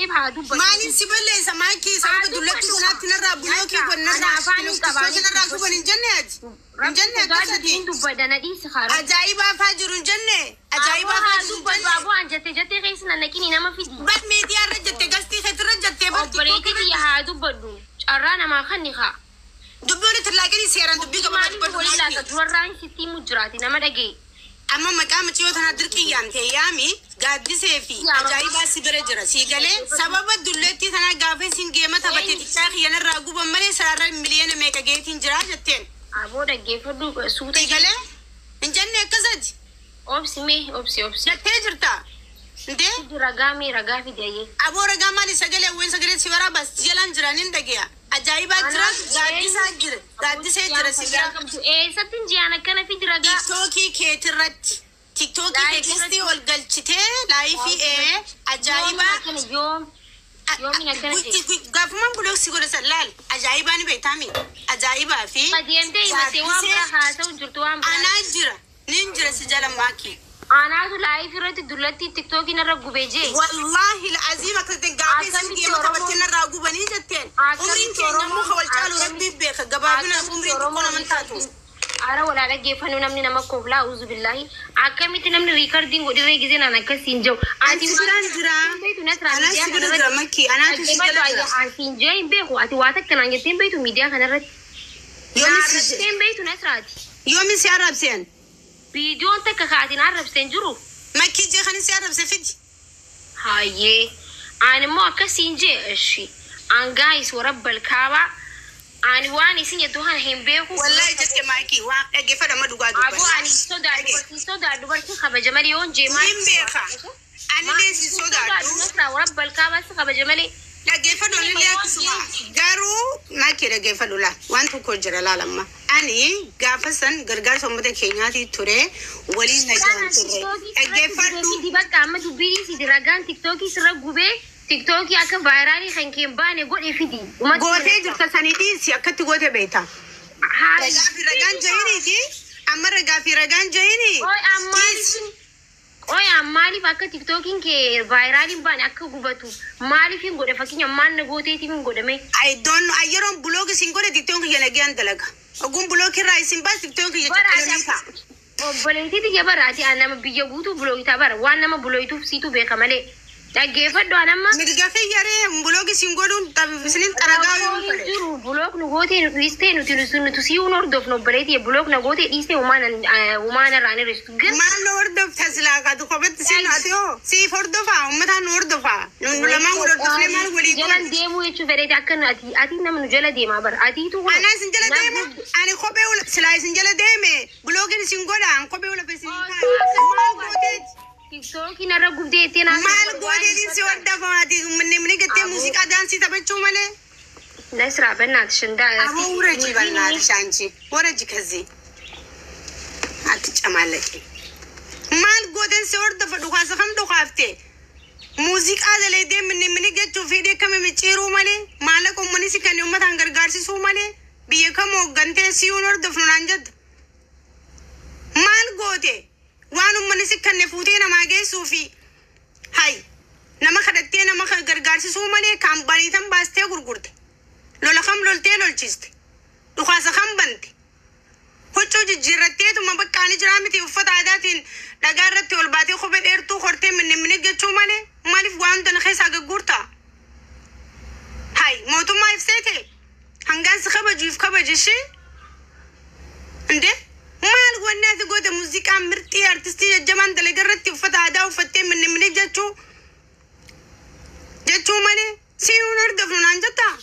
deemtee haaduu maalin si balleessa maakii sababa dullatti kunaatti narraa bulooki narraa kuban hin jenne ati hin jenne akkasati dubbadana dhiisi haadha ajaa'ibaa faa jiru hin jenne ajaa'ibaa faa jiru hin jenne baaboo an jettee keessa nannaqini nama fidi bad meediyaa irra jettee gastii keetirra jettee obboleetii biyya haa dubbaddu carraa namaa kanni haa dubbii walitti laaqanii seeraan dubbii qaba dubbaddu maali durarraan sitti mujjiraati nama dhagee amma maqaa mucayyoo tanaa dirqiyyaan ta'e yaami gaaddisee fi ajaa'ibaa si bira jira si galee sababa dulleettii tanaa gaafa isin geema taphattee xiqqaa kiyyanarraa guban malee sararra miliyoona meeqa geetiin jira jetteen aboo dhaggeeffadhu suuta si galee hin jenne akkasati obsi jettee jirta ndee ragaa fidayyee aboo ragaa maali sagalee uwween sagalee si baraa bas jalaan jiraniin dhageya ajaa'ibaa jira gaaddisee jira si bira sattin jiyaan akkana fidi ragaa tiktookii keetirratti tiktookii keessatti ol galchitee laayifii ajaa'ibaa yoomin akkana gaafumaan bulooksi godhasan laal ajaa'ibaa ni beektaami ajaa'ibaa fi deemtee himatee waan biraa haasa'u jirtu waan biraa anaa jira nin jira si jala maakii anaatu laayifii irratti dullatti tiktookiin irra gubee jee wallaahi la'aziim akkasitti gaafa isin geema taphattee narraa gubanii jetteen umriin keenya muka wal caalu rabbii beeka gabaabina umriin tokko naman taatu ara wala dhaggeeffannuu namni nama kooflaa uzu billaahi akkamitti namni riikardiin godhirree gisee naan akkasiin jiru ati biraan jira anaa si bira jira makkii anaatu si jala jira asiin jee hin beeku ati waa takka naan jetteen beektu miidiyaa kanarratti jetteen beektu nasraati yoomi si arrabseen viidiyoon takka kaatiin arrabseen jiru makkii jee kan si arrabse fidi hayyee ani immoo akkasiin jee ishi angaayis warabbal kaabaa ani waan isin jettu kana hin beeku wallahi jettee maakii waan dhaggeeffadhama dhugaa dubbatu aboo ani sodaa dubartii kabaja malee yoon jeemaa hin beeka ani leesi sodaadhu warabbal kaabaa si kabaja malee dhaggeeffadhu illee akkasuma garuu maakii dhaggeeffadhu laa waan tokko jira laalamma ani gaafa san gargaarsa uummata keenyaati ture waliin nagaan ture dhaggeeffadhu bakka amma dubbii si ragaan tiktookii sirra gubee tiktookii akka vaayiraalii kan keen baane godhe fidi gootee jirta saniitii si akkatti goote beekta ragaan jahiniiti amma ragaan jahini maaliif akka tiktookiin kee vaayiraaliin baane akka gubatu maaliif hin godhe fakkeenya maal na gooteetiif hin godhame yeroon buloogi isin godhe tiktookii kiyya nagayaan dalaga oguun bulooki irraa isin baas tiktookii kiyya obboleettii xiyya baraati nama biyya guutuu buloogitaa bara waan nama bulooyituuf siitu beeka malee dhaggeeffadhu anamma mirga fayyaree buloogi isin godhuun isinin xaragaa yoo jiru buloog nu gootee nu dhiistee nuti si'uun hordofnu obboleettii buloog na gootee dhiistee umaana irraan hir'istu maal nu hordofta silaa kaatu kophatti sin ati hoo siif hordofaa ummataan nu hordofaa nu lamaan hordofne maal walii jalan deemuu jechuu fedheeti akka ati nama nu jala deemaa bara atiitu anaa isin jala deemu ani kophee silaa isin jala deeme buloogin isin godhaan kophee ula besin maal gooteeti tiktookii narra gubdee ittiin maal gooteetiin si hordofamaati minni gattee muuziqaa daansii taphachuu malee nasraa bannaati shandaa ammoo wuraji bannaati shaanchi wuraji kazi ati camaalaqe maal gooteen si hordofa dhukaasa kam dhukaafte muuziqaa daleedee minni gachuu fi deekame micciiruu malee maallaqa uummanni si kan uummataan gargaarsisuu malee biyya kam hooggantee siyuun hordofnu naan jedhu maal goote waan uummanni si kanne fuutee namaa geessuu fi hay nama kadhattee nama gargaarsisuu malee kaampaaniitan baastee gurgurte lola kam loltee lolchiste dhukaasa kam bante huccuu jijjiirratteetuma baqqaanii jiraa miti uffata aadaatiin dhagaa irratti ol baatee kophee dheertuu hortee minni gachuu malee maaliif waan tana keessaa gagguurtaa hay mootummaa ibseete hangaan si kabajuuf kabajishee inde maal wannaati goote muuziqaa mirxii artistii jajjamaan dalagaa irratti uffata aadaa uffattee minni jechuu malee si'uun hordofnu naan jettaa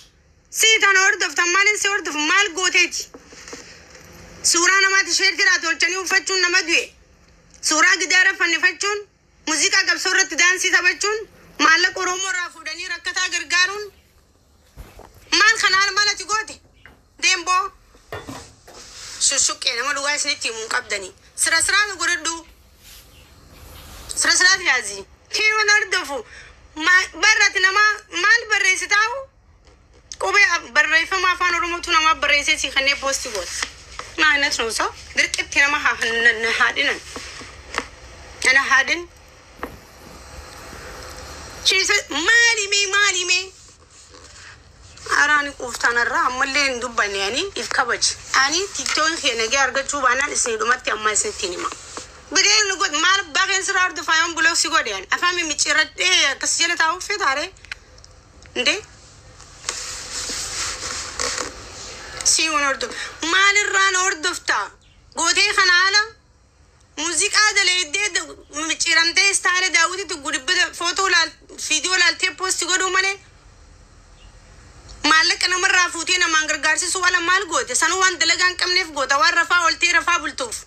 sii tana hordoftan maaliin si hordofu maal gooteeti suuraa namaati sheertiraa tolchanii uffachuun nama du'e suuraa gidaara fannifachuun muuziqaa qabsoo irratti daansii taphachuun maallaqa oromoo irraa fuudhanii rakkataa gargaaruun maal kanaan maal ati goote deemboo sushuqqee nama dhugaa isinitti himuun qabdanii sirasiraatu godhadhu sirasiraatu yaazii kiiwwan hordofu barratti nama maal barreessitaa'u qubee barreeffama afaan oromootu nama barreessee si kannee poosti goota naa innas nuusa dirqitti nama haadhinan ana haadhin maali mee أراني قفتان الرا أملين دبني يعني يفكبج أني تيكتون خينا جار قد شو أنا السنيد ما تيما سنتيني ما بدين نقول ما باقي سرار دفاعهم بلوك سيقول يعني أفهمي متشرد إيه كسيلة تاو في داري ندي سيون أردو مال الران أردو فتا قوتي خنالا موسيقى هذا اللي يدي متشرم ده استعاره داودي تقول بده فوتو لا فيديو لا تيب بوست يقولوا ماله مالك أنا مرة فوتينا مانغر غارسي سوالا مال قوتي سنوان دلقان كم نف قوتا ورفا ولتي رفا بلتوف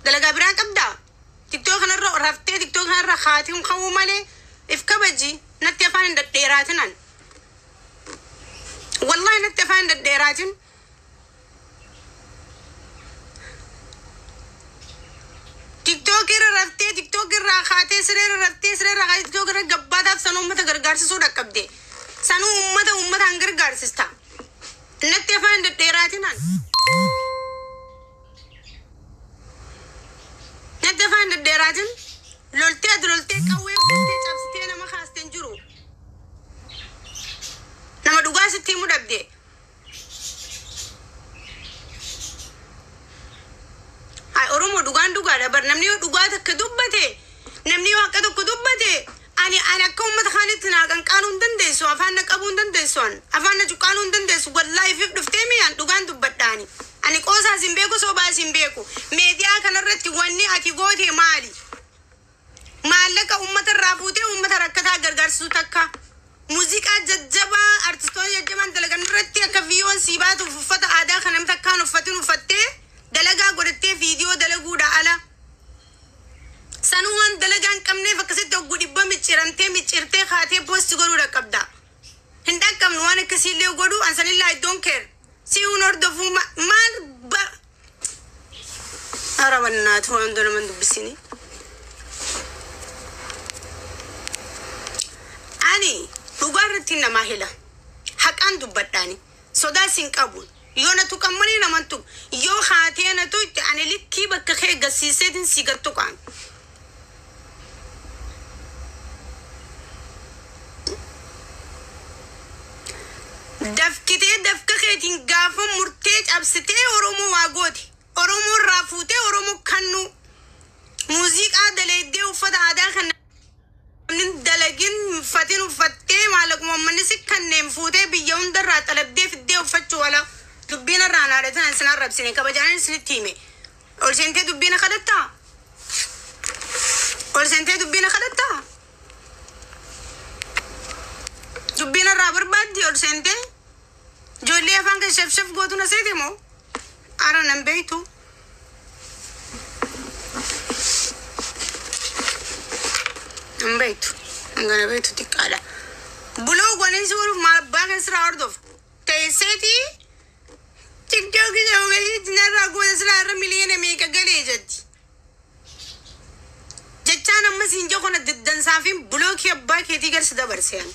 دلقا بران كبدا تكتوك هنرى رفتي تكتوك هنرى خاتم خمو ماله إفكبجي نتفان دقيراتنا والله نتفان دقيراتن تيكتوك رفتي تيكتوك راخاتي سرير رفتي سرير راخاتي تيكتوك رقبادة سنو أمتا غرغارسي سودا كبدي سنو أمتا هنگر غارسيستا نتفان دقيراتنا نتفان دقيراتن لولتي كوي بلتي چابستي نما خاستين جرو نما دوغاسي تيمو دبدي أرومو دوغان دوغا دبر نمنيو دوغا تكدوبته نمنيو هكذا كدوبته أنا كم متخانتنا كان قانون دندسو أفانا كابون دندسون أفانا جو قانون دندسو والله في دفتمي أن دوغان دوبتاني أنا كوسا سيمبيكو صوبا سيمبيكو ميديا كان رتي واني أكي غوتي مالي مالك أمة الرافوتي أمة ركتا غرغر سوتكا موسيقى ججبا أرتستون يجمان دلغان رتي أكفيون سيبات وفتا آدا خنم تكان وفتن وفتي دلقا قرتي فيديو دلقو دعلا سنوان دلقان كمني فكسيت وقودي بمتشيرانتي متشيرتي خاتي بوست قرو ركبدا هندك كم نوانا كسي ليو قرو أنسان الله I don't care سيو نردفو مال أراوانات هو عندنا من دبسيني أني تقارتين نماهلا حق أن دبتاني صدا سنكابون يونا تكمني نمانتو يو خاتي أنا تويت أنا لكي بكخي قسيسين سيغرتو كان دفكخيتين قافا مرتيج أبستي أرومو واغوتي أرومو رافوتي أرومو كنو موسيقى دليدي وفتا عدا من دلقين فتين وفتي مالك ممن سكن فوتي بيون درات ألبدي في الدي وفتشو ولا دبينا رانا رتنا سنة رب سنة كبجانين سنة تيمي أول سنتي دبينا خدتها أول سنتي دبينا خدتها دبينا رابر بادي أول سنتي جولي أفان كشف قوتو نسيتي مو أرى نمبيتو نمبيتو أنا بيتو تكالا بلو غني سورف ما باغن سرا أردوف تيسيتي تيك توك جوغي جنرا قوة سرا مليون ميكا قلي جدي جتانا مسين جو خنا ددن سافين بلوك يباك يتيقر سدا برسيان